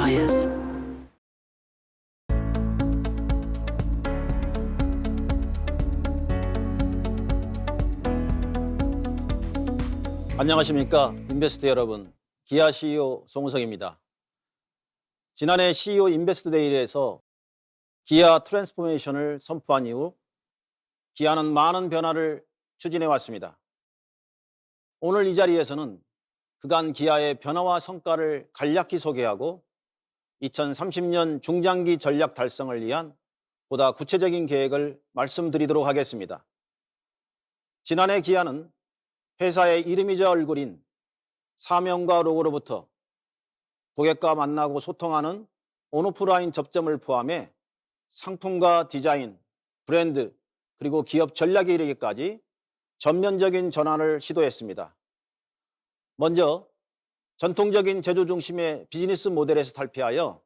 Bias. 안녕하십니까 인베스트 여러분, 기아 CEO 송우석입니다. 지난해 CEO 인베스트 데이에서 기아 트랜스포메이션을 선포한 이후 기아는 많은 변화를 추진해 왔습니다. 오늘 이 자리에서는 그간 기아의 변화와 성과를 간략히 소개하고 2030년 중장기 전략 달성을 위한 보다 구체적인 계획을 말씀드리도록 하겠습니다. 지난해 기아는 회사의 이름이자 얼굴인 사명과 로고로부터 고객과 만나고 소통하는 온오프라인 접점을 포함해 상품과 디자인, 브랜드, 그리고 기업 전략에 이르기까지 전면적인 전환을 시도했습니다. 먼저 전통적인 제조 중심의 비즈니스 모델에서 탈피하여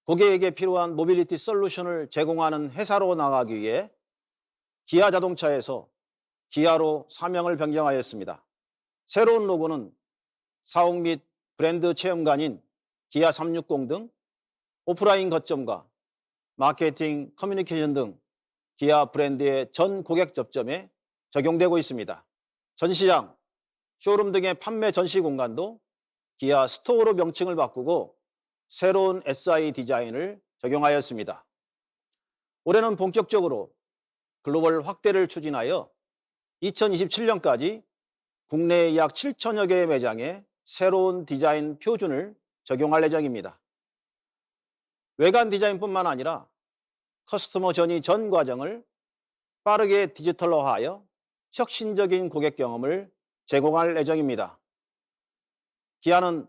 고객에게 필요한 모빌리티 솔루션을 제공하는 회사로 나가기 위해 기아 자동차에서 기아로 사명을 변경하였습니다. 새로운 로고는 사옥 및 브랜드 체험관인 기아 360 등 오프라인 거점과 마케팅, 커뮤니케이션 등 기아 브랜드의 전 고객 접점에 적용되고 있습니다. 전시장, 쇼룸 등의 판매 전시 공간도 기아 스토어로 명칭을 바꾸고 새로운 SI 디자인을 적용하였습니다. 올해는 본격적으로 글로벌 확대를 추진하여 2027년까지 국내 약 7천여 개의 매장에 새로운 디자인 표준을 적용할 예정입니다. 외관 디자인뿐만 아니라 커스터머 전이 전 과정을 빠르게 디지털화하여 혁신적인 고객 경험을 제공할 예정입니다. 기아는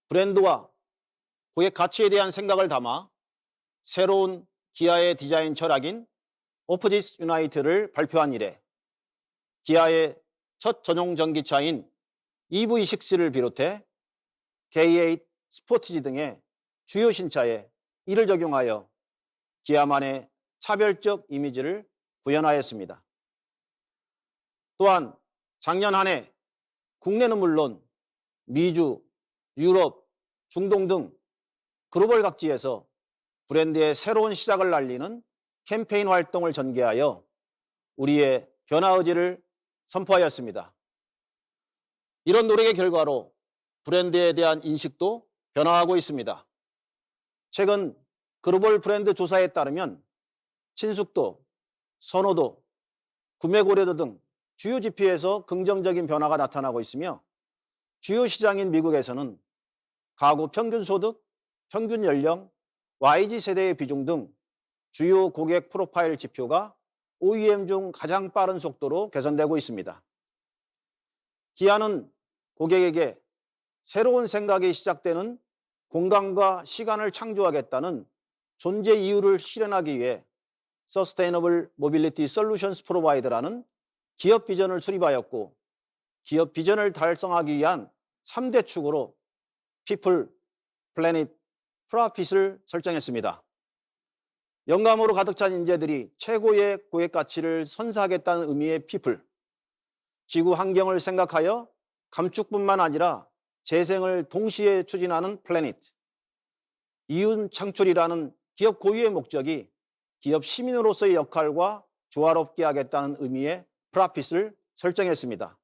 브랜드와 고객 가치에 대한 생각을 담아 새로운 기아의 디자인 철학인 오포지트 유나이트를 발표한 이래 기아의 첫 전용 전기차인 EV6를 비롯해 K8 스포티지 등의 주요 신차에 이를 적용하여 기아만의 차별적 이미지를 구현하였습니다. 또한 작년 한 해 국내는 물론 미주, 유럽, 중동 등 글로벌 각지에서 브랜드의 새로운 시작을 알리는 캠페인 활동을 전개하여 우리의 변화 의지를 선포하였습니다. 이런 노력의 결과로 브랜드에 대한 인식도 변화하고 있습니다. 최근 글로벌 브랜드 조사에 따르면 친숙도, 선호도, 구매 고려도 등 주요 지표에서 긍정적인 변화가 나타나고 있으며 주요 시장인 미국에서는 가구 평균 소득, 평균 연령, YG 세대의 비중 등 주요 고객 프로파일 지표가 OEM 중 가장 빠른 속도로 개선되고 있습니다. 기아는 고객에게 새로운 생각이 시작되는 공간과 시간을 창조하겠다는 존재 이유를 실현하기 위해 Sustainable Mobility Solutions Provider라는 기업 비전을 수립하였고 기업 비전을 달성하기 위한 3대 축으로 People, Planet, Profit을 설정했습니다. 영감으로 가득 찬 인재들이 최고의 고객 가치를 선사하겠다는 의미의 People, 지구 환경을 생각하여 감축뿐만 아니라 재생을 동시에 추진하는 Planet, 이윤 창출이라는 기업 고유의 목적이 기업 시민으로서의 역할과 조화롭게 하겠다는 의미의 Profit을 설정했습니다.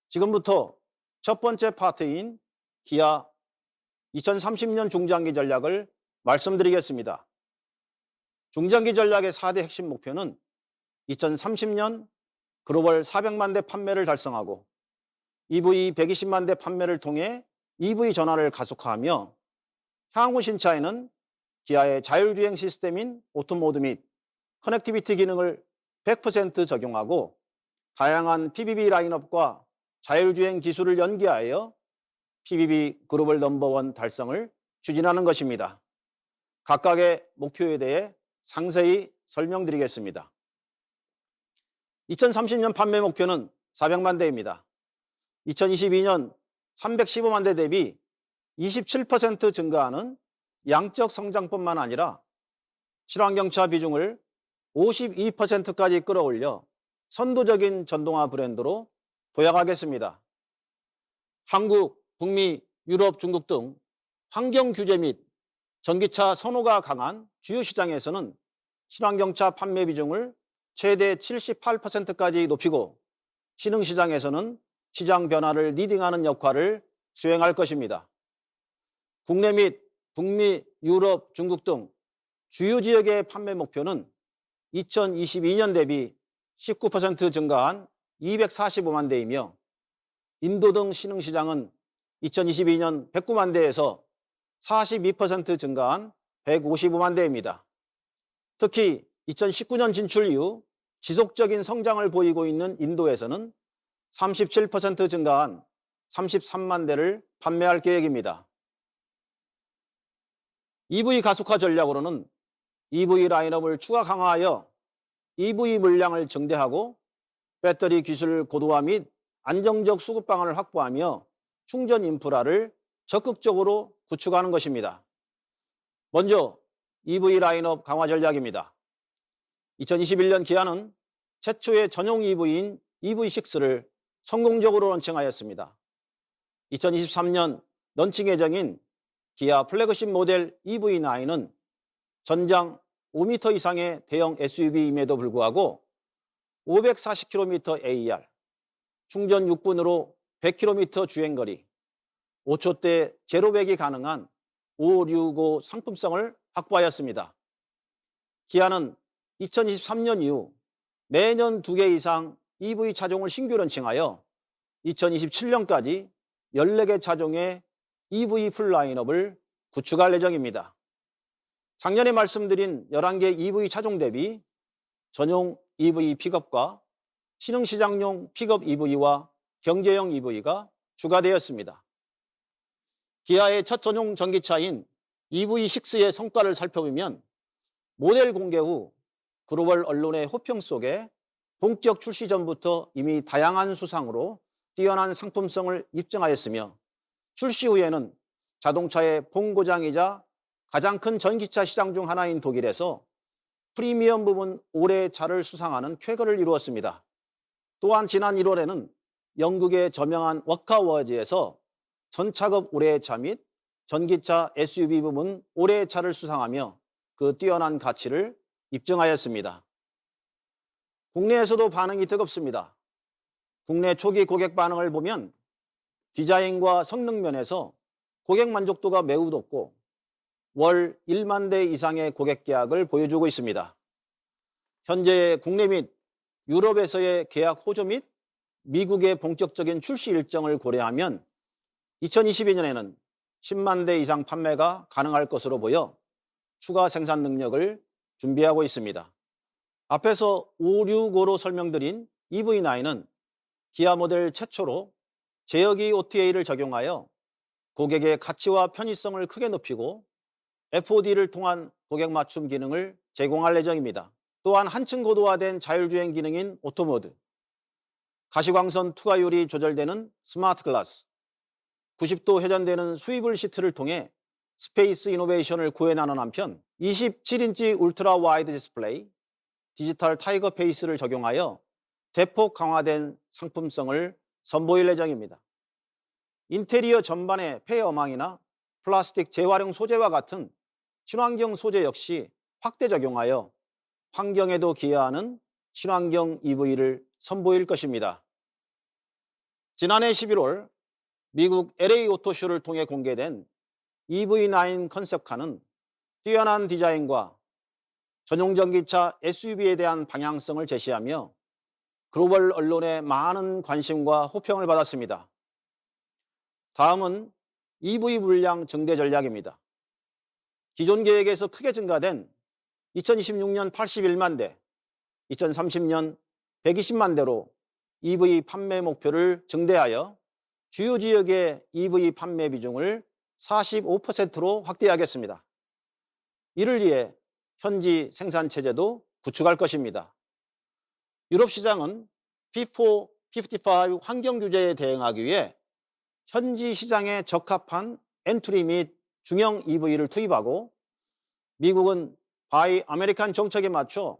지금부터 첫 번째 파트인 기아 2030년 중장기 전략을 말씀드리겠습니다. 중장기 전략의 4대 핵심 목표는 2030년 글로벌 400만 대 판매를 달성하고 EV 120만 대 판매를 통해 EV 전환을 가속화하며 향후 신차에는 기아의 자율주행 시스템인 오토모드 및 커넥티비티 기능을 100% 적용하고 다양한 PBB 라인업과 자율주행 기술을 연계하여 PBB 글로벌 넘버원 달성을 추진하는 것입니다. 각각의 목표에 대해 상세히 설명드리겠습니다. 2030년 판매 목표는 400만 대입니다. 2022년 315만 대 대비 27% 증가하는 양적 성장뿐만 아니라 친환경차 비중을 52%까지 끌어올려 선도적인 전동화 브랜드로 도약하겠습니다. 한국, 북미, 유럽, 중국 등 환경 규제 및 전기차 선호가 강한 주요 시장에서는 친환경차 판매 비중을 최대 78%까지 높이고 신흥 시장에서는 시장 변화를 리딩하는 역할을 수행할 것입니다. 국내 및 북미, 유럽, 중국 등 주요 지역의 판매 목표는 2022년 대비 19% 증가한 245만 대이며 인도 등 신흥 시장은 2022년 109만 대에서 42% 증가한 155만 대입니다. 특히 2019년 진출 이후 지속적인 성장을 보이고 있는 인도에서는 37% 증가한 33만 대를 판매할 계획입니다. EV 가속화 전략으로는 EV 라인업을 추가 강화하여 EV 물량을 증대하고 배터리 기술 고도화 및 안정적 수급 방안을 확보하며 충전 인프라를 적극적으로 구축하는 것입니다. 먼저 EV 라인업 강화 전략입니다. 2021년 기아는 최초의 전용 EV인 EV6를 성공적으로 런칭하였습니다. 2023년 런칭 예정인 기아 플래그십 모델 EV9은 전장 5m 이상의 대형 SUV임에도 불구하고 540km AR, 충전 6분으로 100km 주행거리, 5초대 제로백이 가능한 565 상품성을 확보하였습니다. 기아는 2023년 이후 매년 2개 이상 EV 차종을 신규 런칭하여 2027년까지 14개 차종의 EV 풀 라인업을 구축할 예정입니다. 작년에 말씀드린 11개 EV 차종 대비 전용 EV 픽업과 신흥시장용 픽업 EV와 경제형 EV가 추가되었습니다. 기아의 첫 전용 전기차인 EV6의 성과를 살펴보면 모델 공개 후 글로벌 언론의 호평 속에 본격 출시 전부터 이미 다양한 수상으로 뛰어난 상품성을 입증하였으며 출시 후에는 자동차의 본고장이자 가장 큰 전기차 시장 중 하나인 독일에서 프리미엄 부문 올해의 차를 수상하는 쾌거를 이루었습니다. 또한 지난 1월에는 영국의 저명한 워카워즈에서 전차급 올해의 차 및 전기차 SUV 부문 올해의 차를 수상하며 그 뛰어난 가치를 입증하였습니다. 국내에서도 반응이 뜨겁습니다. 국내 초기 고객 반응을 보면 디자인과 성능 면에서 고객 만족도가 매우 높고 월 1만 대 이상의 고객 계약을 보여주고 있습니다. 현재 국내 및 유럽에서의 계약 호조 및 미국의 본격적인 출시 일정을 고려하면 2022년에는 10만 대 이상 판매가 가능할 것으로 보여 추가 생산 능력을 준비하고 있습니다. 앞에서 565로 설명드린 EV9은 기아 모델 최초로 제어기 OTA를 적용하여 고객의 가치와 편의성을 크게 높이고 FOD를 통한 고객 맞춤 기능을 제공할 예정입니다. 또한 한층 고도화된 자율주행 기능인 오토모드, 가시광선 투과율이 조절되는 스마트 글라스, 90도 회전되는 스위블 시트를 통해 스페이스 이노베이션을 구현하는 한편 27인치 울트라 와이드 디스플레이, 디지털 타이거 페이스를 적용하여 대폭 강화된 상품성을 선보일 예정입니다. 인테리어 전반의 폐어망이나 플라스틱 재활용 소재와 같은 친환경 소재 역시 확대 적용하여 환경에도 기여하는 친환경 EV를 선보일 것입니다. 지난해 11월 미국 LA 오토쇼를 통해 공개된 EV9 컨셉카는 뛰어난 디자인과 전용 전기차 SUV에 대한 방향성을 제시하며 글로벌 언론의 많은 관심과 호평을 받았습니다. 다음은 EV 물량 증대 전략입니다. 기존 계획에서 크게 증가된 2026년 81만 대, 2030년 120만 대로 EV 판매 목표를 증대하여 주요 지역의 EV 판매 비중을 45%로 확대하겠습니다. 이를 위해 현지 생산 체제도 구축할 것입니다. 유럽 시장은 Fit for 55 환경 규제에 대응하기 위해 현지 시장에 적합한 엔트리 및 중형 EV를 투입하고 미국은 바이 아메리칸 정책에 맞춰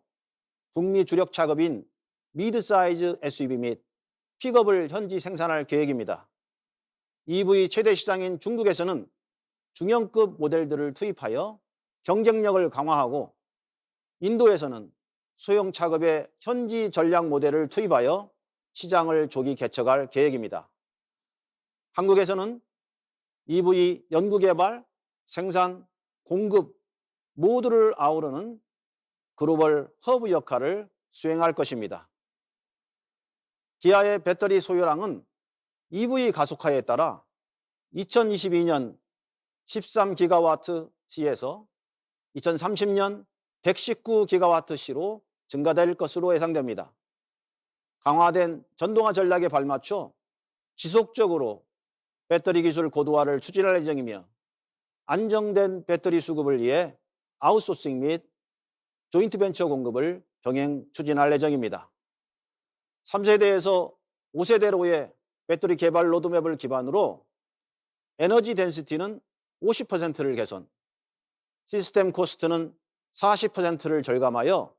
북미 주력 차급인 미드 사이즈 SUV 및 픽업을 현지 생산할 계획입니다. EV 최대 시장인 중국에서는 중형급 모델들을 투입하여 경쟁력을 강화하고, 인도에서는 소형 차급의 현지 전략 모델을 투입하여 시장을 조기 개척할 계획입니다. 한국에서는 EV 연구개발, 생산, 공급 모두를 아우르는 글로벌 허브 역할을 수행할 것입니다. 기아의 배터리 소요량은 EV 가속화에 따라 2022년 13기가와트시에서 2030년 119기가와트시로 증가될 것으로 예상됩니다. 강화된 전동화 전략에 발맞춰 지속적으로 배터리 기술 고도화를 추진할 예정이며, 안정된 배터리 수급을 위해 아웃소싱 및 조인트 벤처 공급을 병행 추진할 예정입니다. 3세대에서 5세대로의 배터리 개발 로드맵을 기반으로 에너지 덴시티는 50%를 개선, 시스템 코스트는 40%를 절감하여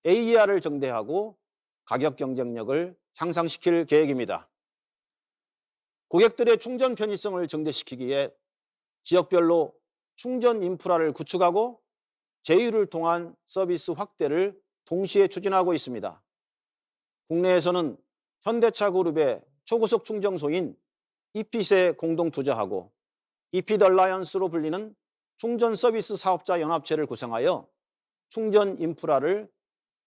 AER을 정대하고 가격 경쟁력을 향상시킬 계획입니다. 고객들의 충전 편의성을 증대시키기에 지역별로 충전 인프라를 구축하고 제휴를 통한 서비스 확대를 동시에 추진하고 있습니다. 국내에서는 현대차 그룹의 초고속 충전소인 이핏에 공동 투자하고 이핏 얼라이언스로 불리는 충전 서비스 사업자 연합체를 구성하여 충전 인프라를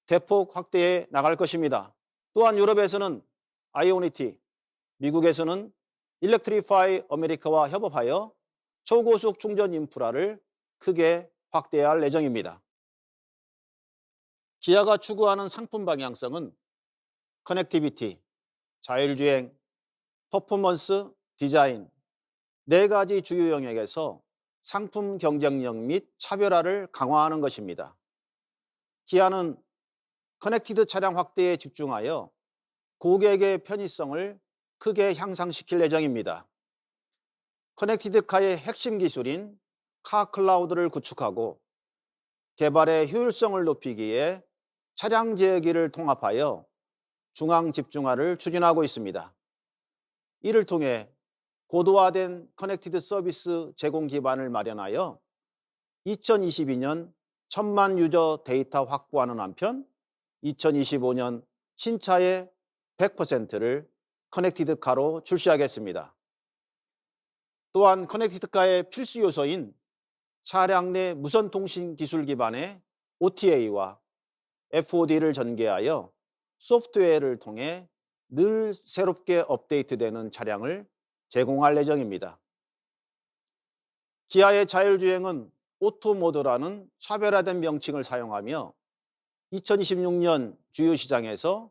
대폭 확대해 나갈 것입니다. 또한 유럽에서는 아이오니티, 미국에서는 일렉트리파이 아메리카와 협업하여 초고속 충전 인프라를 크게 확대할 예정입니다. 기아가 추구하는 상품 방향성은 커넥티비티, 자율주행, 퍼포먼스, 디자인 네 가지 주요 영역에서 상품 경쟁력 및 차별화를 강화하는 것입니다. 기아는 커넥티드 차량 확대에 집중하여 고객의 편의성을 크게 향상시킬 예정입니다. 커넥티드카의 핵심 기술인 카클라우드를 구축하고 개발의 효율성을 높이기에 차량 제어기를 통합하여 중앙 집중화를 추진하고 있습니다. 이를 통해 고도화된 커넥티드 서비스 제공 기반을 마련하여 2022년 1000만 유저 데이터 확보하는 한편 2025년 신차의 100%를 커넥티드카로 출시하겠습니다. 또한 커넥티드카의 필수 요소인 차량 내 무선통신 기술 기반의 OTA와 FOD를 전개하여 소프트웨어를 통해 늘 새롭게 업데이트되는 차량을 제공할 예정입니다. 기아의 자율주행은 오토모드라는 차별화된 명칭을 사용하며 2026년 주요 시장에서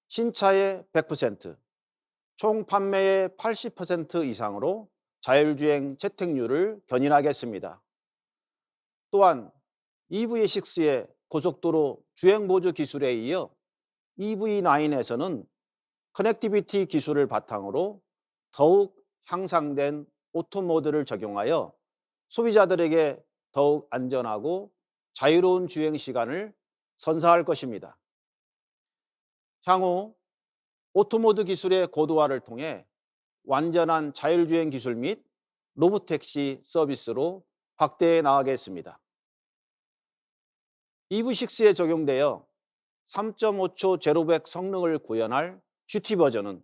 신차의 100%, 총 판매의 80% 이상으로 자율주행 채택률을 견인하겠습니다. 또한 EV6의 고속도로 주행보조 기술에 이어 EV9에서는 커넥티비티 기술을 바탕으로 더욱 향상된 오토모드를 적용하여 소비자들에게 더욱 안전하고 자유로운 주행 시간을 선사할 것입니다. 향후 오토모드 기술의 고도화를 통해 완전한 자율주행 기술 및 로보택시 서비스로 확대해 나가겠습니다. EV6에 적용되어 3.5초 제로백 성능을 구현할 GT 버전은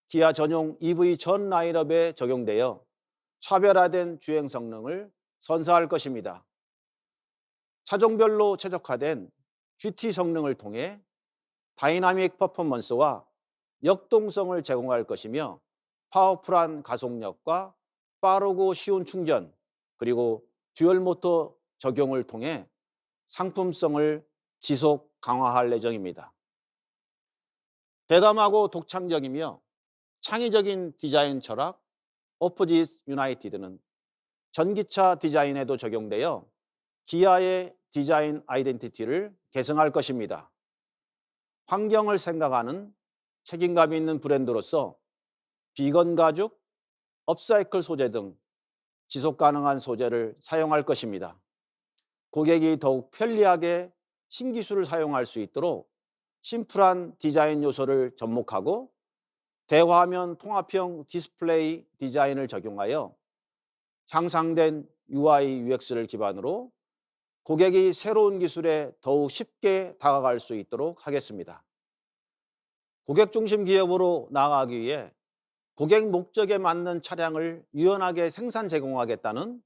기아 전용 EV 전 라인업에 적용되어 차별화된 주행 성능을 선사할 것입니다. 차종별로 최적화된 GT 성능을 통해 다이나믹 퍼포먼스와 역동성을 제공할 것이며, 파워풀한 가속력과 빠르고 쉬운 충전, 그리고 듀얼 모터 적용을 통해 상품성을 지속 강화할 예정입니다. 대담하고 독창적이며 창의적인 디자인 철학 오포지트 유나이티드는 전기차 디자인에도 적용되어 기아의 디자인 아이덴티티를 계승할 것입니다. 환경을 생각하는 책임감 있는 브랜드로서 비건 가죽, 업사이클 소재 등 지속 가능한 소재를 사용할 것입니다. 고객이 더욱 편리하게 신기술을 사용할 수 있도록 심플한 디자인 요소를 접목하고 대화면 통합형 디스플레이 디자인을 적용하여 향상된 UI, UX를 기반으로 고객이 새로운 기술에 더욱 쉽게 다가갈 수 있도록 하겠습니다. 고객 중심 기업으로 나아가기 위해 고객 목적에 맞는 차량을 유연하게 생산 제공하겠다는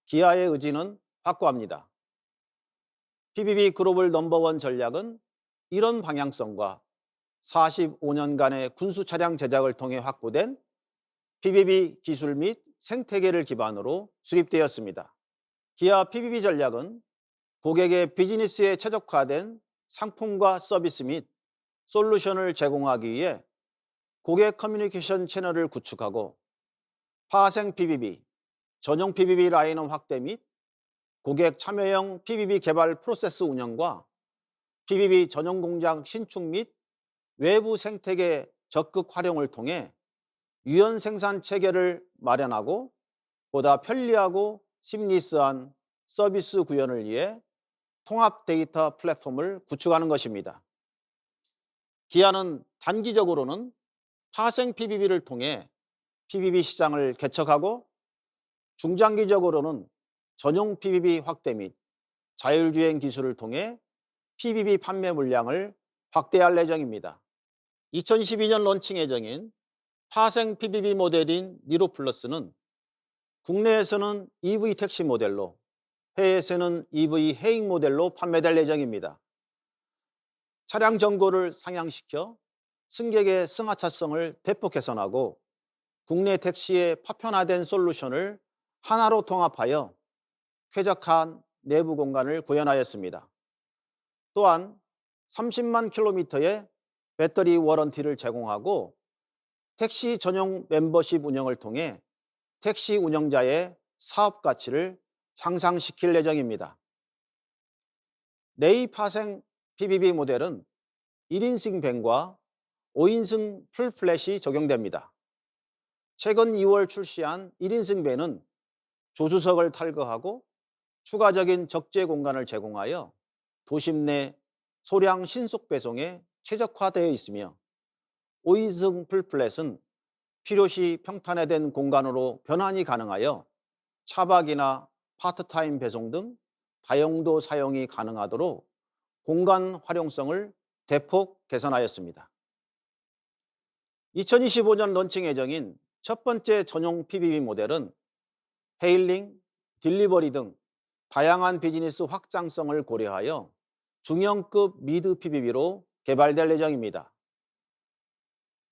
기아의 의지는 확고합니다. PBB 글로벌 넘버원 전략은 이런 방향성과 45년간의 군수 차량 제작을 통해 확보된 PBB 기술 및 생태계를 기반으로 수립되었습니다. 기아 PBB 전략은 고객의 비즈니스에 최적화된 상품과 서비스 및 솔루션을 제공하기 위해 고객 커뮤니케이션 채널을 구축하고 파생 PBB, 전용 PBB 라인업 확대 및 고객 참여형 PBB 개발 프로세스 운영과 PBB 전용 공장 신축 및 외부 생태계 적극 활용을 통해 유연 생산 체계를 마련하고 보다 편리하고 심리스한 서비스 구현을 위해 통합 데이터 플랫폼을 구축하는 것입니다. 기아는 단기적으로는 파생 PBB를 통해 PBB 시장을 개척하고 중장기적으로는 전용 PBB 확대 및 자율주행 기술을 통해 PBB 판매 물량을 확대할 예정입니다. 2012년 론칭 예정인 파생 PBB 모델인 니로 플러스는 국내에서는 EV 택시 모델로, 해외에서는 EV 해익 모델로 판매될 예정입니다. 차량 전고를 상향시켜 승객의 승하차성을 대폭 개선하고 국내 택시의 파편화된 솔루션을 하나로 통합하여 쾌적한 내부 공간을 구현하였습니다. 또한 30만 킬로미터의 배터리 워런티를 제공하고 택시 전용 멤버십 운영을 통해 택시 운영자의 사업 가치를 향상시킬 예정입니다. 레이 파생 PBB 모델은 1인승 밴과 5인승 풀플랫이 적용됩니다. 최근 2월 출시한 1인승 밴은 조수석을 탈거하고 추가적인 적재 공간을 제공하여 도심 내 소량 신속 배송에 최적화되어 있으며 5인승 풀플랫은 필요시 평탄화된 공간으로 변환이 가능하여 차박이나 파트타임 배송 등 다용도 사용이 가능하도록 공간 활용성을 대폭 개선하였습니다. 2025년 론칭 예정인 첫 번째 전용 PBB 모델은 헤일링, 딜리버리 등 다양한 비즈니스 확장성을 고려하여 중형급 미드 PBB로 개발될 예정입니다.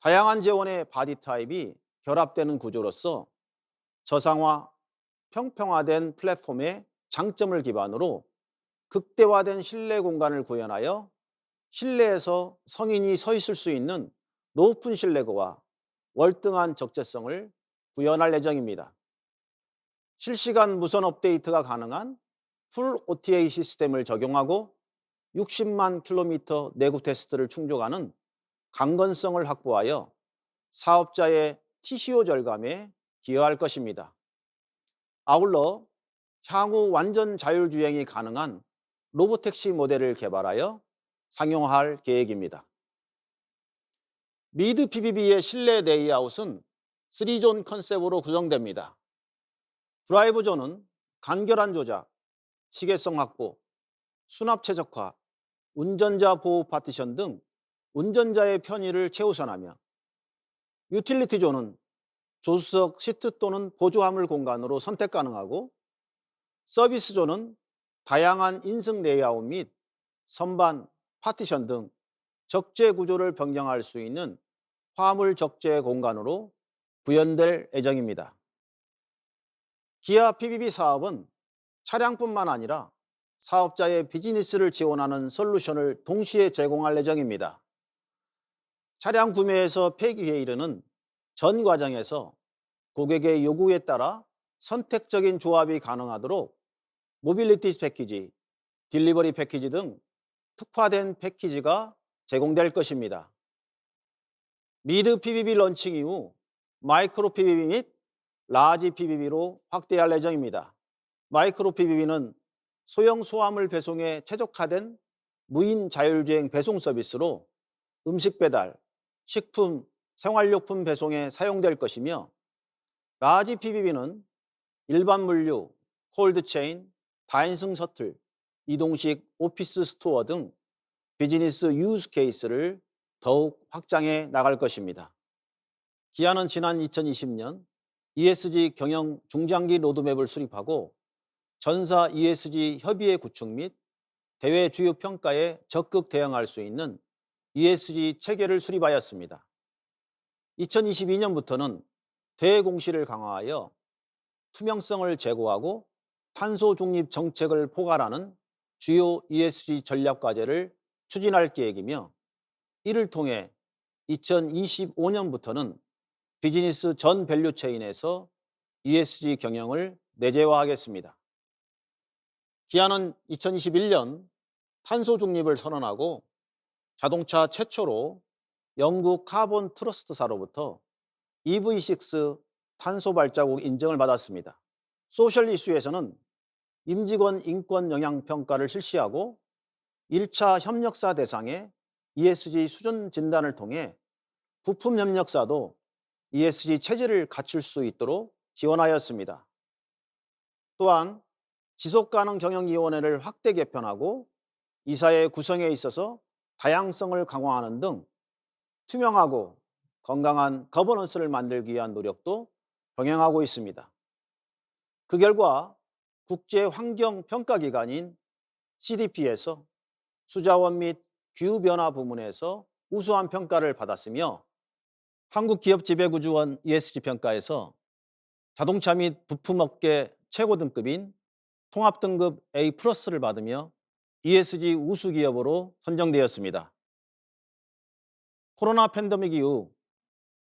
다양한 재원의 바디 타입이 결합되는 구조로서 저상화, 평평화된 플랫폼의 장점을 기반으로 극대화된 실내 공간을 구현하여 실내에서 성인이 서 있을 수 있는 높은 실내고와 월등한 적재성을 구현할 예정입니다. 실시간 무선 업데이트가 가능한 풀 OTA 시스템을 적용하고 60만 킬로미터 내구 테스트를 충족하는 강건성을 확보하여 사업자의 TCO 절감에 기여할 것입니다. 아울러 향후 완전 자율주행이 가능한 로보택시 모델을 개발하여 상용화할 계획입니다. 미드 PBB의 실내 레이아웃은 3존 컨셉으로 구성됩니다. 드라이브 존은 간결한 조작, 시계성 확보, 수납 최적화, 운전자 보호 파티션 등 운전자의 편의를 최우선하며 유틸리티 존은 조수석 시트 또는 보조화물 공간으로 선택 가능하고 서비스 존은 다양한 인승 레이아웃 및 선반, 파티션 등 적재 구조를 변경할 수 있는 화물 적재 공간으로 구현될 예정입니다. 기아 PBB 사업은 차량뿐만 아니라 사업자의 비즈니스를 지원하는 솔루션을 동시에 제공할 예정입니다. 차량 구매에서 폐기에 이르는 전 과정에서 고객의 요구에 따라 선택적인 조합이 가능하도록 모빌리티 패키지, 딜리버리 패키지 등 특화된 패키지가 제공될 것입니다. 미드 PBB 런칭 이후 마이크로 PBB 및 라지 PBB로 확대할 예정입니다. 마이크로 PBB는 소형 소화물 배송에 최적화된 무인 자율주행 배송 서비스로 음식 배달, 식품, 생활용품 배송에 사용될 것이며 라지 PBB는 일반 물류, 콜드체인, 다인승 셔틀, 이동식 오피스 스토어 등 비즈니스 유즈 케이스를 더욱 확장해 나갈 것입니다. 기아는 지난 2020년 ESG 경영 중장기 로드맵을 수립하고 전사 ESG 협의회 구축 및 대외 주요 평가에 적극 대응할 수 있는 ESG 체계를 수립하였습니다. 2022년부터는 대공시를 강화하여 투명성을 제고하고 탄소 중립 정책을 포괄하는 주요 ESG 전략 과제를 추진할 계획이며 이를 통해 2025년부터는 비즈니스 전 밸류 체인에서 ESG 경영을 내재화하겠습니다. 기아는 2021년 탄소 중립을 선언하고 자동차 최초로 영국 카본 트러스트사로부터 EV6 탄소 발자국 인정을 받았습니다. 소셜 이슈에서는 임직원 인권 영향 평가를 실시하고 1차 협력사 대상의 ESG 수준 진단을 통해 부품 협력사도 ESG 체질을 갖출 수 있도록 지원하였습니다. 또한 지속가능 경영위원회를 확대 개편하고 이사회 구성에 있어서 다양성을 강화하는 등 투명하고 건강한 거버넌스를 만들기 위한 노력도 병행하고 있습니다. 그 결과 국제환경평가기관인 CDP에서 수자원 및 기후변화 부문에서 우수한 평가를 받았으며 한국기업지배구조원 ESG 평가에서 자동차 및 부품업계 최고 등급인 통합등급 A+를 받으며 ESG 우수기업으로 선정되었습니다. 코로나 팬데믹 이후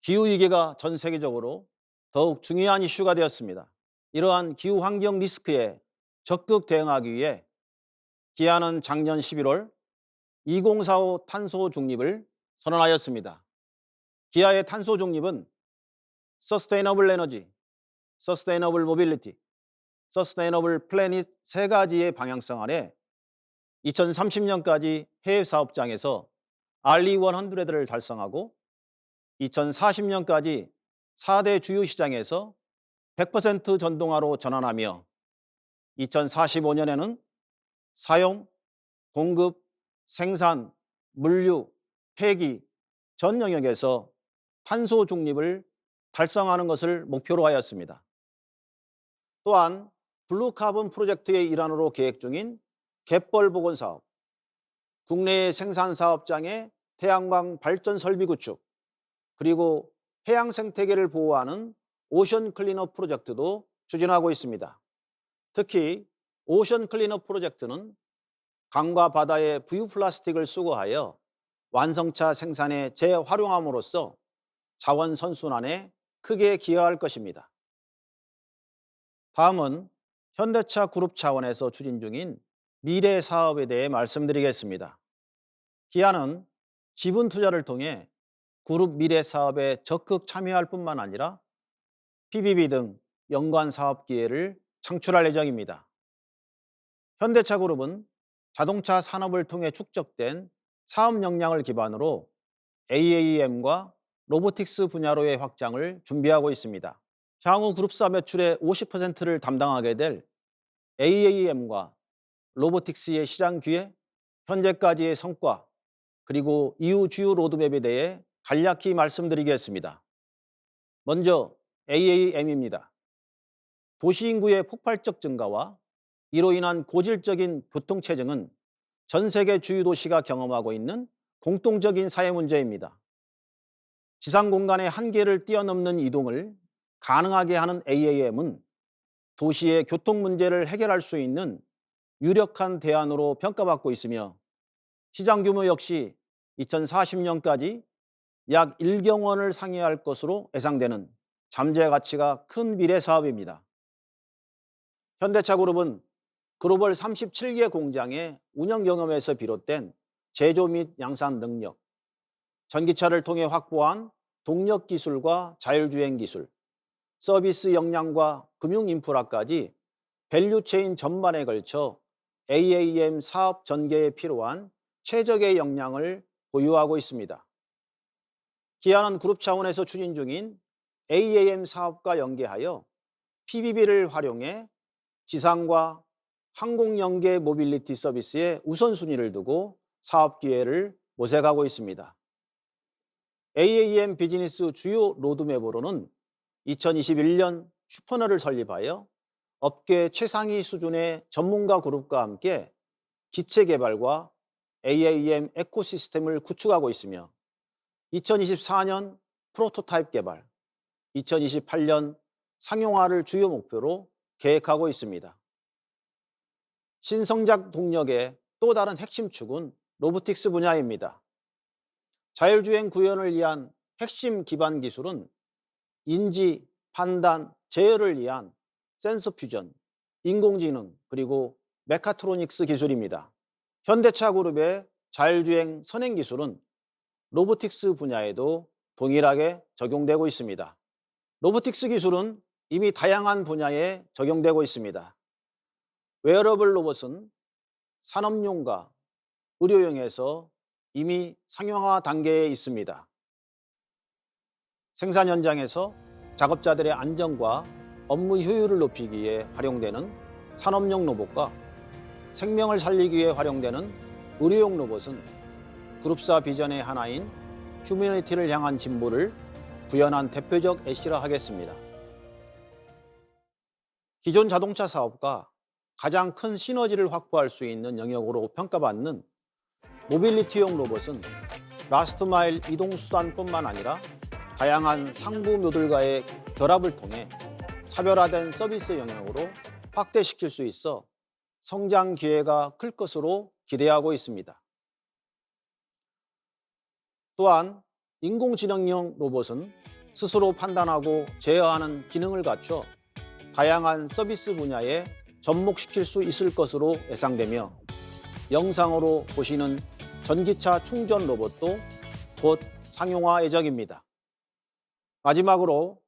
기후위기가 전 세계적으로 더욱 중요한 이슈가 되었습니다. 이러한 기후환경 리스크에 적극 대응하기 위해 기아는 작년 11월 2045 탄소 중립을 선언하였습니다. 기아의 탄소 중립은 Sustainable Energy, Sustainable Mobility, Sustainable Planet 세 가지의 방향성 아래 2030년까지 해외 사업장에서 RE100를 달성하고 2040년까지 4대 주요 시장에서 100% 전동화로 전환하며 2045년에는 사용, 공급, 생산, 물류, 폐기 전 영역에서 탄소 중립을 달성하는 것을 목표로 하였습니다. 또한 블루카본 프로젝트의 일환으로 계획 중인 갯벌 복원 사업, 국내의 생산 사업장의 태양광 발전 설비 구축, 그리고 해양 생태계를 보호하는 오션 클린업 프로젝트도 추진하고 있습니다. 특히 오션 클린업 프로젝트는 강과 바다의 부유 플라스틱을 수거하여 완성차 생산에 재활용함으로써 자원 선순환에 크게 기여할 것입니다. 다음은 현대차 그룹 차원에서 추진 중인 미래 사업에 대해 말씀드리겠습니다. 기아는 지분 투자를 통해 그룹 미래 사업에 적극 참여할 뿐만 아니라 PBB 등 연관 사업 기회를 창출할 예정입니다. 현대차 그룹은 자동차 산업을 통해 축적된 사업 역량을 기반으로 AAM과 로보틱스 분야로의 확장을 준비하고 있습니다. 향후 그룹사 매출의 50%를 담당하게 될 AAM과 로보틱스의 시장 기회, 현재까지의 성과, 그리고 이후 주요 로드맵에 대해 간략히 말씀드리겠습니다. 먼저 AAM입니다. 도시 인구의 폭발적 증가와 이로 인한 고질적인 교통체증은 전 세계 주요 도시가 경험하고 있는 공통적인 사회 문제입니다. 지상 공간의 한계를 뛰어넘는 이동을 가능하게 하는 AAM은 도시의 교통 문제를 해결할 수 있는 유력한 대안으로 평가받고 있으며 시장 규모 역시 2040년까지 약 1경 원을 상회할 것으로 예상되는 잠재 가치가 큰 미래 사업입니다. 현대차 그룹은 글로벌 37개 공장의 운영 경험에서 비롯된 제조 및 양산 능력, 전기차를 통해 확보한 동력 기술과 자율주행 기술, 서비스 역량과 금융 인프라까지 밸류체인 전반에 걸쳐 AAM 사업 전개에 필요한 최적의 역량을 보유하고 있습니다. 기아는 그룹 차원에서 추진 중인 AAM 사업과 연계하여 PBB를 활용해 지상과 항공 연계 모빌리티 서비스에 우선순위를 두고 사업 기회를 모색하고 있습니다. AAM 비즈니스 주요 로드맵으로는 2021년 슈퍼너를 설립하여 업계 최상위 수준의 전문가 그룹과 함께 기체 개발과 AAM 에코시스템을 구축하고 있으며 2024년 프로토타입 개발, 2028년 상용화를 주요 목표로 계획하고 있습니다. 신성장 동력의 또 다른 핵심 축은 로보틱스 분야입니다. 자율주행 구현을 위한 핵심 기반 기술은 인지, 판단, 제어를 위한 센서 퓨전, 인공지능, 그리고 메카트로닉스 기술입니다. 현대차 그룹의 자율주행 선행 기술은 로보틱스 분야에도 동일하게 적용되고 있습니다. 로보틱스 기술은 이미 다양한 분야에 적용되고 있습니다. 웨어러블 로봇은 산업용과 의료용에서 이미 상용화 단계에 있습니다. 생산 현장에서 작업자들의 안전과 업무 효율을 높이기 위해 활용되는 산업용 로봇과 생명을 살리기 위해 활용되는 의료용 로봇은 그룹사 비전의 하나인 휴머니티를 향한 진보를 구현한 대표적 예시라 하겠습니다. 기존 자동차 사업과 가장 큰 시너지를 확보할 수 있는 영역으로 평가받는 모빌리티용 로봇은 라스트 마일 이동 수단뿐만 아니라 다양한 상부모들과의 결합을 통해 차별화된 서비스 영역으로 확대시킬 수 있어 성장 기회가 클 것으로 기대하고 있습니다. 또한 인공지능형 로봇은 스스로 판단하고 제어하는 기능을 갖춰 다양한 서비스 분야에 접목시킬 수 있을 것으로 예상되며 영상으로 보시는 전기차 충전 로봇도 곧 상용화 예정입니다. 마지막으로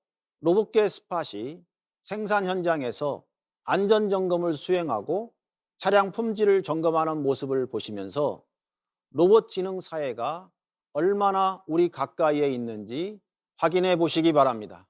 로봇계 스팟이 생산 현장에서 안전점검을 수행하고 차량 품질을 점검하는 모습을 보시면서 로봇 지능 사회가 얼마나 우리 가까이에 있는지 확인해 보시기 바랍니다.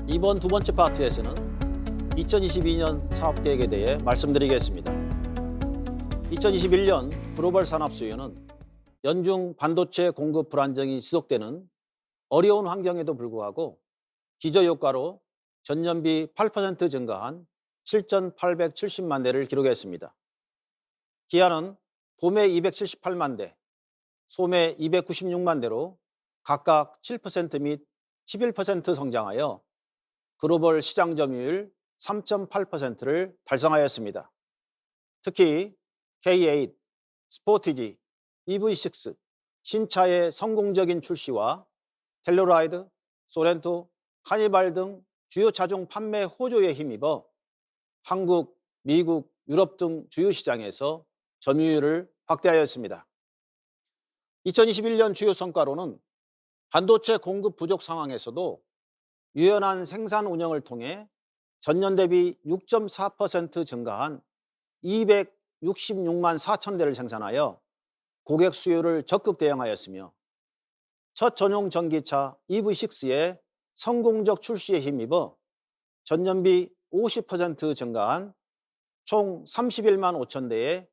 이번 두 번째 파트에서는 2022년 사업계획에 대해 말씀드리겠습니다. 2021년 글로벌 산업 수요는 연중 반도체 공급 불안정이 지속되는 어려운 환경에도 불구하고 기저효과로 전년비 8% 증가한 7,870만 대를 기록했습니다. 기아는 도매 278만 대, 소매 296만 대로 각각 7%및 11% 성장하여 글로벌 시장 점유율 3.8%를 달성하였습니다. 특히 K8, 스포티지, EV6, 신차의 성공적인 출시와 텔루라이드, 소렌토, 카니발 등 주요 차종 판매 호조에 힘입어 한국, 미국, 유럽 등 주요 시장에서 점유율을 확대하였습니다. 2021년 주요 성과로는 반도체 공급 부족 상황에서도 유연한 생산 운영을 통해 전년 대비 6.4% 증가한 266만 4천 대를 생산하여 고객 수요를 적극 대응하였으며 첫 전용 전기차 EV6의 성공적 출시에 힘입어 전년비 50% 증가한 총 31만 5천 대의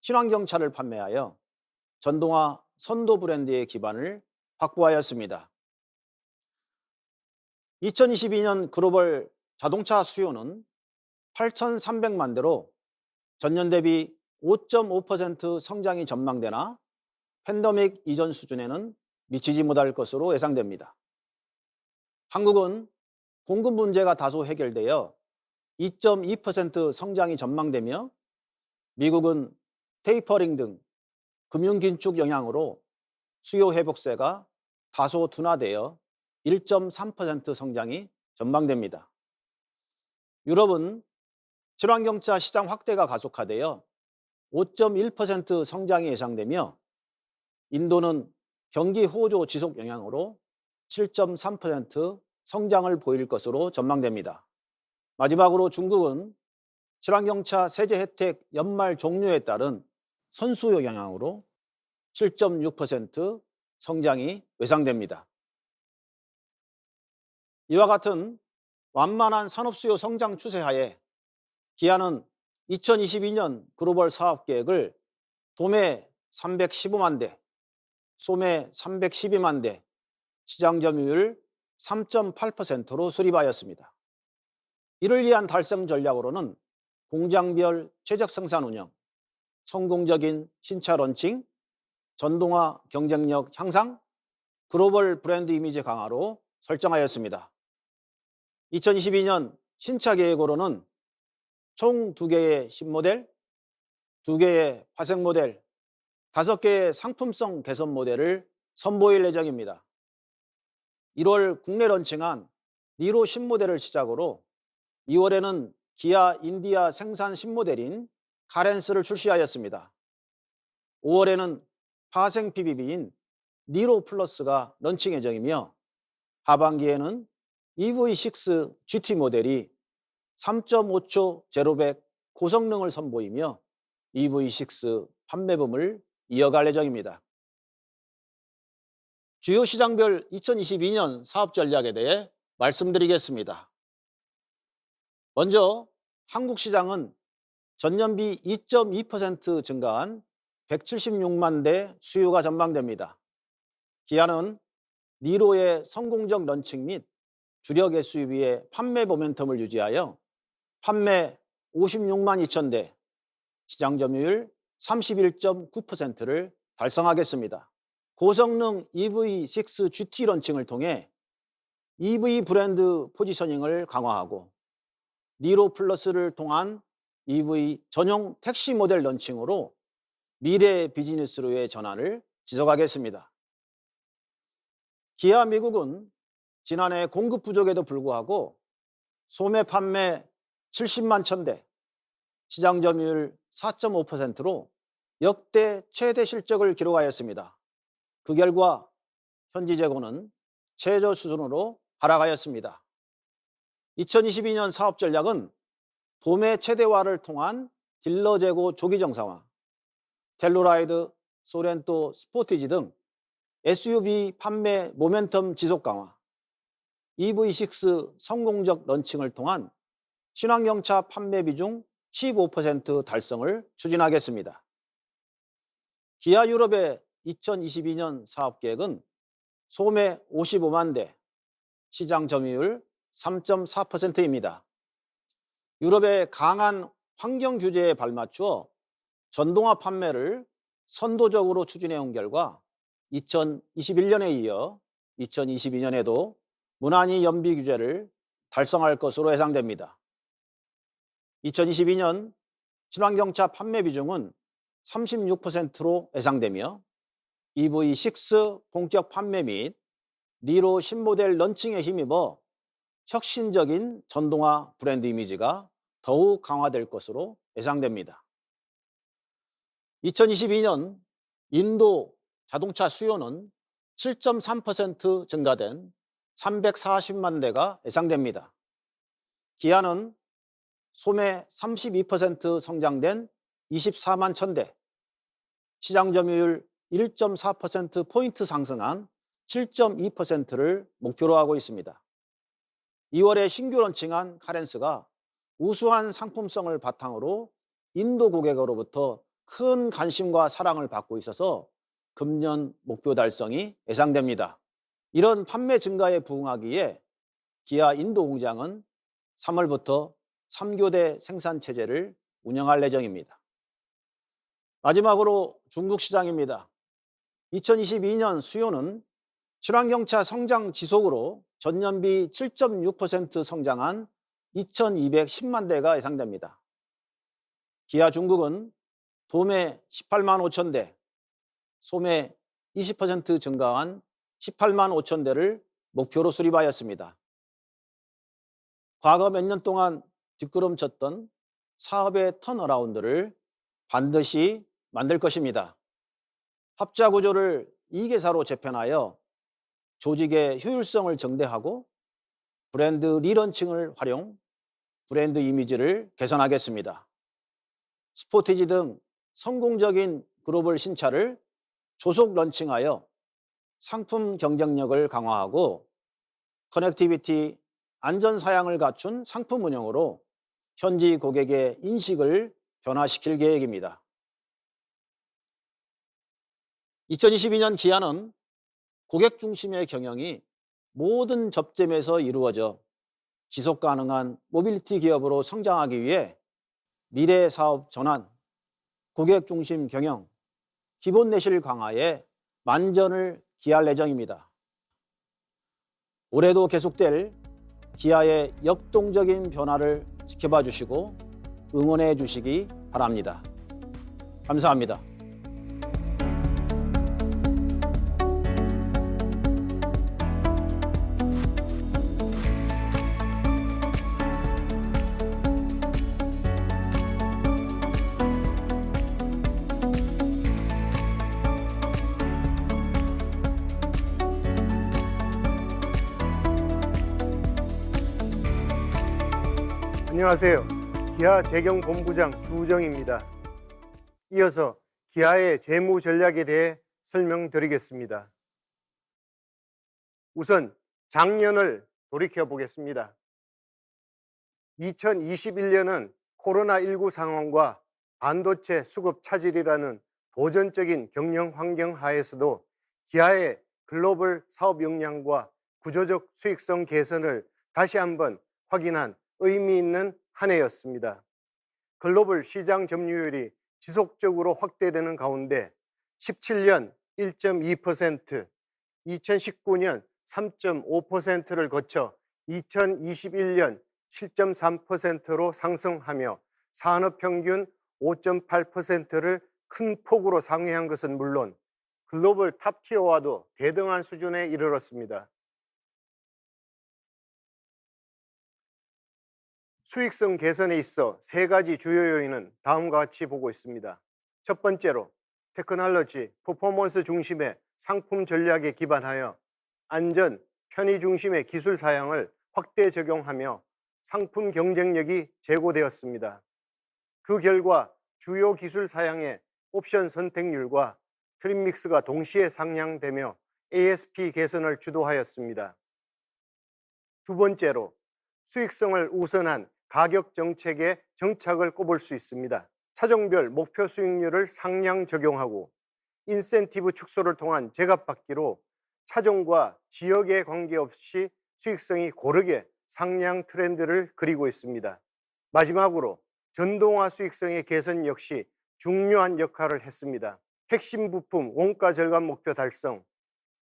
친환경차를 판매하여 전동화 선도 브랜드의 기반을 확보하였습니다. 2022년 글로벌 자동차 수요는 8,300만 대로 전년 대비 5.5% 성장이 전망되나 팬데믹 이전 수준에는 미치지 못할 것으로 예상됩니다. 한국은 공급 문제가 다소 해결되어 2.2% 성장이 전망되며 미국은 테이퍼링 등 금융 긴축 영향으로 수요 회복세가 다소 둔화되어 1.3% 성장이 전망됩니다. 유럽은 친환경차 시장 확대가 가속화되어 5.1% 성장이 예상되며 인도는 경기 호조 지속 영향으로 7.3% 성장을 보일 것으로 전망됩니다. 마지막으로 중국은 친환경차 세제 혜택 연말 종료에 따른 선수요 영향으로 7.6% 성장이 예상됩니다. 이와 같은 완만한 산업수요 성장 추세 하에 기아는 2022년 글로벌 사업계획을 도매 315만 대, 소매 312만 대, 시장 점유율 3.8%로 수립하였습니다. 이를 위한 달성 전략으로는 공장별 최적 생산 운영, 성공적인 신차 런칭, 전동화 경쟁력 향상, 글로벌 브랜드 이미지 강화로 설정하였습니다. 2022년 신차 계획으로는 총 2개의 신모델, 2개의 화색 모델, 5개의 상품성 개선 모델을 선보일 예정입니다. 1월 국내 런칭한 니로 신모델을 시작으로 2월에는 기아 인디아 생산 신모델인 카렌스를 출시하였습니다. 5월에는 파생 PBB인 니로 플러스가 런칭 예정이며 하반기에는 EV6 GT 모델이 3.5초 제로백 고성능을 선보이며 EV6 판매붐을 이어갈 예정입니다. 주요 시장별 2022년 사업 전략에 대해 말씀드리겠습니다. 먼저 한국 시장은 전년비 2.2% 증가한 176만 대 수요가 전망됩니다. 기아는 니로의 성공적 런칭 및 주력 SUV의 판매 모멘텀을 유지하여 판매 56만 2천 대, 시장 점유율 31.9%를 달성하겠습니다. 고성능 EV6 GT 런칭을 통해 EV 브랜드 포지셔닝을 강화하고 니로 플러스를 통한 EV 전용 택시 모델 런칭으로 미래 비즈니스로의 전환을 지속하겠습니다. 기아 미국은 지난해 공급 부족에도 불구하고 소매 판매 70만 1,000대, 시장 점유율 4.5%로 역대 최대 실적을 기록하였습니다. 그 결과 현지 재고는 최저 수준으로 하락하였습니다. 2022년 사업 전략은 도매 최대화를 통한 딜러 재고 조기 정상화, 텔루라이드, 소렌토, 스포티지 등 SUV 판매 모멘텀 지속 강화, EV6 성공적 런칭을 통한 친환경차 판매 비중 15% 달성을 추진하겠습니다. 기아 유럽의 2022년 사업계획은 소매 55만 대, 시장 점유율 3.4%입니다. 유럽의 강한 환경 규제에 발맞추어 전동화 판매를 선도적으로 추진해 온 결과 2021년에 이어 2022년에도 무난히 연비 규제를 달성할 것으로 예상됩니다. 2022년 친환경차 판매 비중은 36%로 예상되며 EV6 본격 판매 및 니로 신모델 런칭에 힘입어 혁신적인 전동화 브랜드 이미지가 더욱 강화될 것으로 예상됩니다. 2022년 인도 자동차 수요는 7.3% 증가된 340만 대가 예상됩니다. 기아는 소매 32% 성장된 24만 1000대, 시장 점유율 1.4%포인트 상승한 7.2%를 목표로 하고 있습니다. 2월에 신규 런칭한 카렌스가 우수한 상품성을 바탕으로 인도 고객으로부터 큰 관심과 사랑을 받고 있어서 금년 목표 달성이 예상됩니다. 이런 판매 증가에 부응하기에 기아 인도 공장은 3월부터 3교대 생산 체제를 운영할 예정입니다. 마지막으로 중국 시장입니다. 2022년 수요는 친환경차 성장 지속으로 전년비 7.6% 성장한 2210만 대가 예상됩니다. 기아 중국은 도매 18만 5천 대, 소매 20% 증가한 18만 5천 대를 목표로 수립하였습니다. 과거 몇 년 동안 뒷걸음쳤던 사업의 턴어라운드를 반드시 만들 것입니다. 합자 구조를 2개사로 재편하여 조직의 효율성을 증대하고 브랜드 리런칭을 활용, 브랜드 이미지를 개선하겠습니다. 스포티지 등 성공적인 글로벌 신차를 조속 런칭하여 상품 경쟁력을 강화하고 커넥티비티, 안전 사양을 갖춘 상품 운영으로 현지 고객의 인식을 변화시킬 계획입니다. 2022년 기아는 고객 중심의 경영이 모든 접점에서 이루어져 지속 가능한 모빌리티 기업으로 성장하기 위해 미래 사업 전환, 고객 중심 경영, 기본 내실 강화에 만전을 기할 예정입니다. 올해도 계속될 기아의 역동적인 변화를 지켜봐 주시고 응원해 주시기 바랍니다. 감사합니다. 안녕하세요. 기아 재경본부장 주우정입니다. 이어서 기아의 재무 전략에 대해 설명드리겠습니다. 우선 작년을 돌이켜 보겠습니다. 2021년은 코로나19 상황과 반도체 수급 차질이라는 도전적인 경영 환경 하에서도 기아의 글로벌 사업 역량과 구조적 수익성 개선을 다시 한번 확인한 의미 있는 한 해였습니다. 글로벌 시장 점유율이 지속적으로 확대되는 가운데 17년 1.2%, 2019년 3.5%를 거쳐 2021년 7.3%로 상승하며 산업평균 5.8%를 큰 폭으로 상회한 것은 물론 글로벌 탑티어와도 대등한 수준에 이르렀습니다. 수익성 개선에 있어 세 가지 주요 요인은 다음과 같이 보고 있습니다. 첫 번째로 테크놀로지, 퍼포먼스 중심의 상품 전략에 기반하여 안전, 편의 중심의 기술 사양을 확대 적용하며 상품 경쟁력이 제고되었습니다. 그 결과 주요 기술 사양의 옵션 선택률과 트림 믹스가 동시에 상향되며 ASP 개선을 주도하였습니다. 두 번째로 수익성을 우선한 가격 정책의 정착을 꼽을 수 있습니다. 차종별 목표 수익률을 상향 적용하고 인센티브 축소를 통한 제값받기로 차종과 지역에 관계없이 수익성이 고르게 상향 트렌드를 그리고 있습니다. 마지막으로 전동화 수익성의 개선 역시 중요한 역할을 했습니다. 핵심 부품 원가 절감 목표 달성,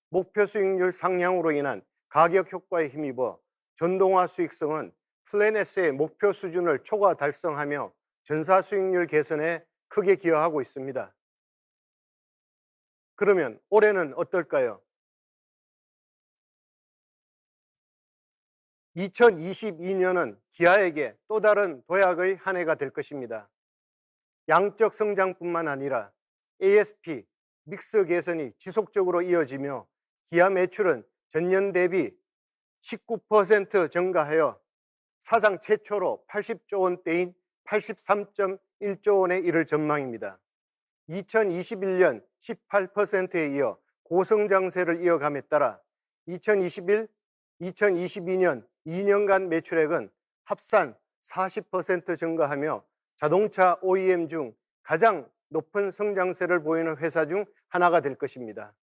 목표 수익률 상향으로 인한 가격 효과에 힘입어 전동화 수익성은 플래닛의 목표 수준을 초과 달성하며 전사 수익률 개선에 크게 기여하고 있습니다. 그러면 올해는 어떨까요? 2022년은 기아에게 또 다른 도약의 한 해가 될 것입니다. 양적 성장뿐만 아니라 ASP, 믹스 개선이 지속적으로 이어지며 기아 매출은 전년 대비 19% 증가하여 사상 최초로 80조 원대인 83.1조 원에 이를 전망입니다. 2021년 18%에 이어 고성장세를 이어감에 따라 2021, 2022년 2년간 매출액은 합산 40% 증가하며 자동차 OEM 중 가장 높은 성장세를 보이는 회사 중 하나가 될 것입니다.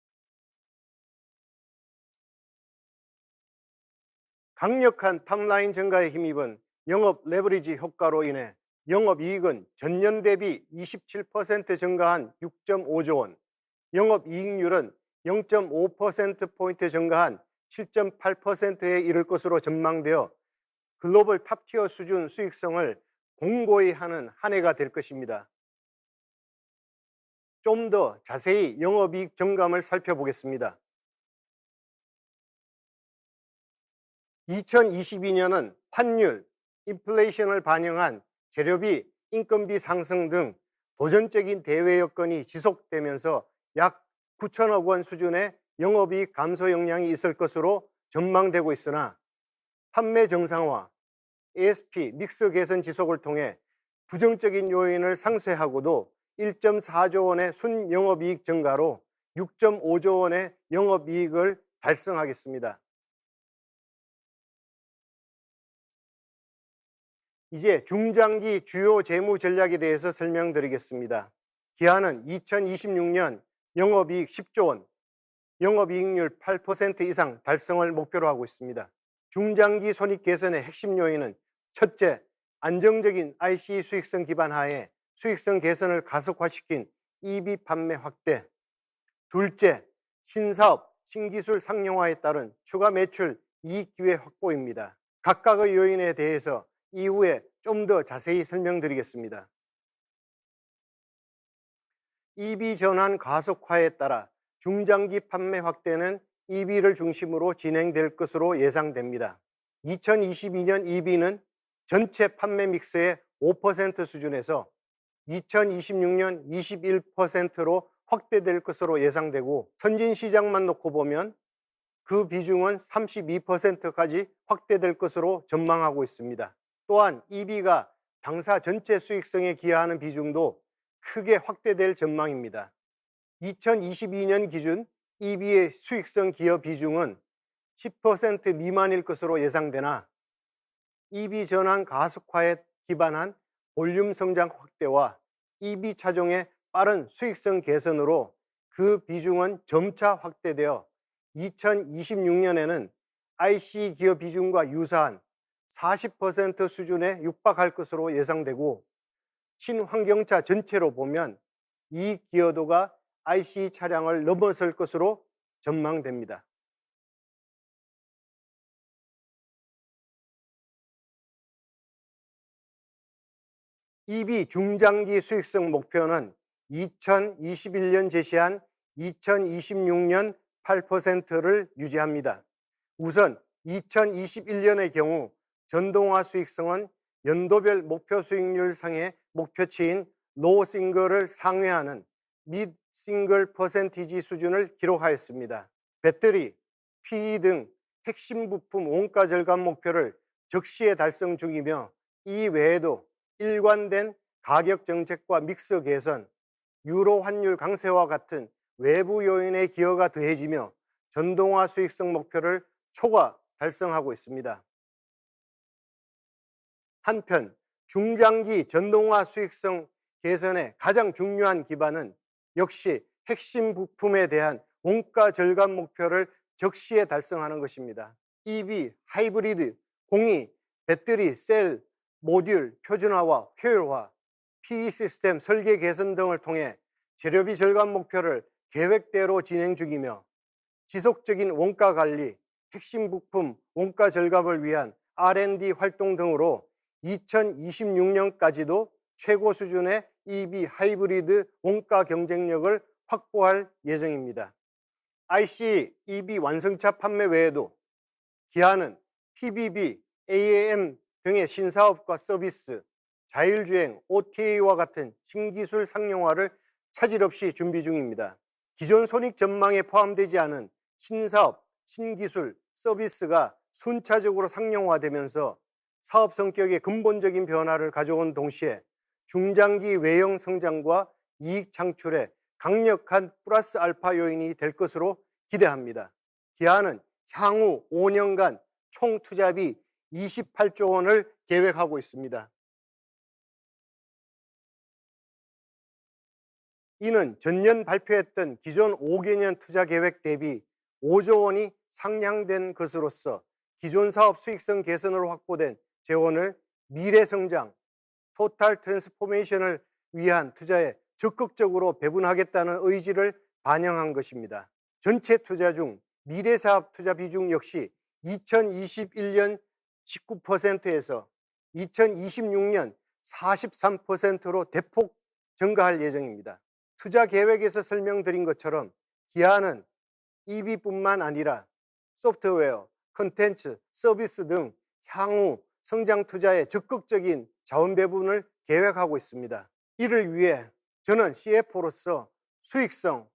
강력한 탑라인 증가에 힘입은 영업 레버리지 효과로 인해 영업이익은 전년 대비 27% 증가한 6.5조 원, 영업이익률은 0.5%포인트 증가한 7.8%에 이를 것으로 전망되어 글로벌 탑티어 수준 수익성을 공고히 하는 한 해가 될 것입니다. 좀 더 자세히 영업이익 증감을 살펴보겠습니다. 2022년은 환율, 인플레이션을 반영한 재료비, 인건비 상승 등 도전적인 대외 여건이 지속되면서 약 9천억 원 수준의 영업이익 감소 영향이 있을 것으로 전망되고 있으나 판매 정상화, ASP 믹스 개선 지속을 통해 부정적인 요인을 상쇄하고도 1.4조 원의 순영업이익 증가로 6.5조 원의 영업이익을 달성하겠습니다. 이제 중장기 주요 재무 전략에 대해서 설명드리겠습니다. 기아는 2026년 영업이익 10조 원, 영업이익률 8% 이상 달성을 목표로 하고 있습니다. 중장기 손익 개선의 핵심 요인은 첫째, 안정적인 IC 수익성 기반 하에 수익성 개선을 가속화시킨 EV 판매 확대. 둘째, 신사업, 신기술 상용화에 따른 추가 매출 이익 기회 확보입니다. 각각의 요인에 대해서 이후에 좀 더 자세히 설명드리겠습니다. EV 전환 가속화에 따라 중장기 판매 확대는 EV를 중심으로 진행될 것으로 예상됩니다. 2022년 EV는 전체 판매 믹스의 5% 수준에서 2026년 21%로 확대될 것으로 예상되고 선진 시장만 놓고 보면 그 비중은 32%까지 확대될 것으로 전망하고 있습니다. 또한 EV가 당사 전체 수익성에 기여하는 비중도 크게 확대될 전망입니다. 2022년 기준 EV의 수익성 기여 비중은 10% 미만일 것으로 예상되나 EV 전환 가속화에 기반한 볼륨 성장 확대와 EV 차종의 빠른 수익성 개선으로 그 비중은 점차 확대되어 2026년에는 IC 기여 비중과 유사한 40% 수준에 육박할 것으로 예상되고 친환경차 전체로 보면 이 기여도가 IC 차량을 넘어설 것으로 전망됩니다. EV 중장기 수익성 목표는 2021년 제시한 2026년 8%를 유지합니다. 우선 2021년의 경우 전동화 수익성은 연도별 목표 수익률 상의 목표치인 로우 싱글을 상회하는 미드 싱글 퍼센티지 수준을 기록하였습니다. 배터리, PE 등 핵심 부품 원가 절감 목표를 적시에 달성 중이며 이 외에도 일관된 가격 정책과 믹스 개선, 유로 환율 강세와 같은 외부 요인의 기여가 더해지며 전동화 수익성 목표를 초과 달성하고 있습니다. 한편 중장기 전동화 수익성 개선의 가장 중요한 기반은 역시 핵심 부품에 대한 원가 절감 목표를 적시에 달성하는 것입니다. EV, 하이브리드, 공이, 배터리, 셀, 모듈, 표준화와 효율화, PE 시스템 설계 개선 등을 통해 재료비 절감 목표를 계획대로 진행 중이며 지속적인 원가 관리, 핵심 부품 원가 절감을 위한 R&D 활동 등으로 2026년까지도 최고 수준의 EV 하이브리드 원가 경쟁력을 확보할 예정입니다. ICE EV 완성차 판매 외에도 기아는 PBB, AAM 등의 신사업과 서비스, 자율주행, OTA와 같은 신기술 상용화를 차질 없이 준비 중입니다. 기존 손익 전망에 포함되지 않은 신사업, 신기술, 서비스가 순차적으로 상용화되면서 사업 성격의 근본적인 변화를 가져온 동시에 중장기 외형 성장과 이익 창출에 강력한 플러스 알파 요인이 될 것으로 기대합니다. 기아는 향후 5년간 총 투자비 28조 원을 계획하고 있습니다. 이는 전년 발표했던 기존 5개년 투자 계획 대비 5조 원이 상향된 것으로서 기존 사업 수익성 개선으로 확보된 재원을 미래 성장, 토탈 트랜스포메이션을 위한 투자에 적극적으로 배분하겠다는 의지를 반영한 것입니다. 전체 투자 중 미래 사업 투자 비중 역시 2021년 19%에서 2026년 43%로 대폭 증가할 예정입니다. 투자 계획에서 설명드린 것처럼 기아는 EV뿐만 아니라 소프트웨어, 콘텐츠, 서비스 등 향후 성장 투자에 적극적인 자원 배분을 계획하고 있습니다. 이를 위해 저는 CFO로서 수익성,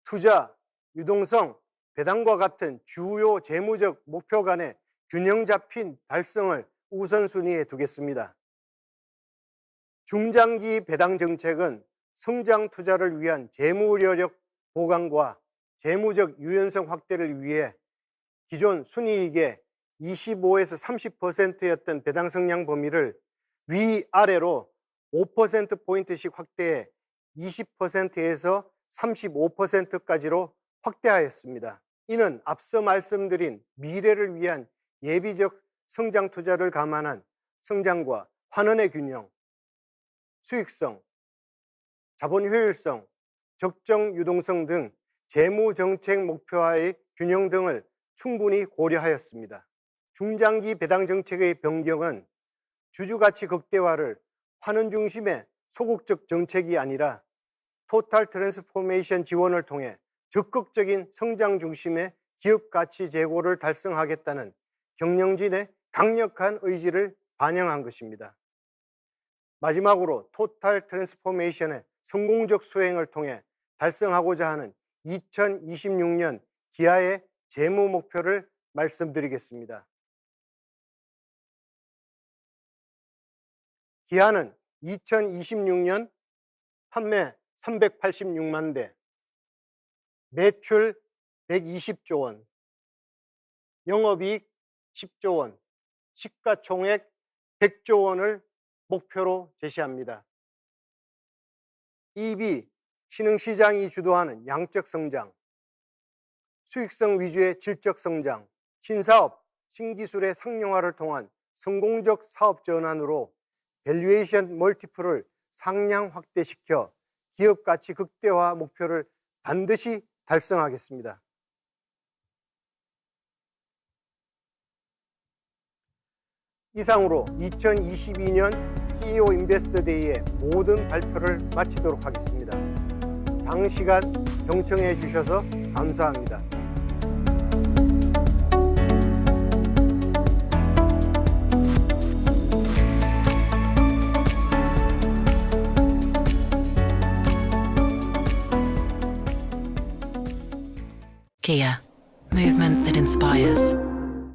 투자, 유동성, 배당과 같은 주요 재무적 목표 간의 균형 잡힌 달성을 우선순위에 두겠습니다. 중장기 배당 정책은 성장 투자를 위한 재무 여력 보강과 재무적 유연성 확대를 위해 기존 순이익의 25에서 30%였던 배당 성량 범위를 위아래로 5%포인트씩 확대해 20%에서 35%까지로 확대하였습니다. 이는 앞서 말씀드린 미래를 위한 예비적 성장 투자를 감안한 성장과 환원의 균형, 수익성, 자본 효율성, 적정 유동성 등 재무 정책 목표와의 균형 등을 충분히 고려하였습니다. 중장기 배당 정책의 변경은 주주 가치 극대화를 환원 중심의 소극적 정책이 아니라 토탈 트랜스포메이션 지원을 통해 적극적인 성장 중심의 기업 가치 제고를 달성하겠다는 경영진의 강력한 의지를 반영한 것입니다. 마지막으로 토탈 트랜스포메이션의 성공적 수행을 통해 달성하고자 하는 2026년 기아의 재무 목표를 말씀드리겠습니다. 기아는 2026년 판매 386만 대, 매출 120조 원, 영업이익 10조 원, 시가총액 100조 원을 목표로 제시합니다. EV, 신흥시장이 주도하는 양적 성장, 수익성 위주의 질적 성장, 신사업, 신기술의 상용화를 통한 성공적 사업 전환으로 밸류에이션 멀티플을 상향 확대시켜 기업 가치 극대화 목표를 반드시 달성하겠습니다. 이상으로 2022년 CEO 인베스터 데이의 모든 발표를 마치도록 하겠습니다. 장시간 경청해 주셔서 감사합니다. Kia, movement that inspires.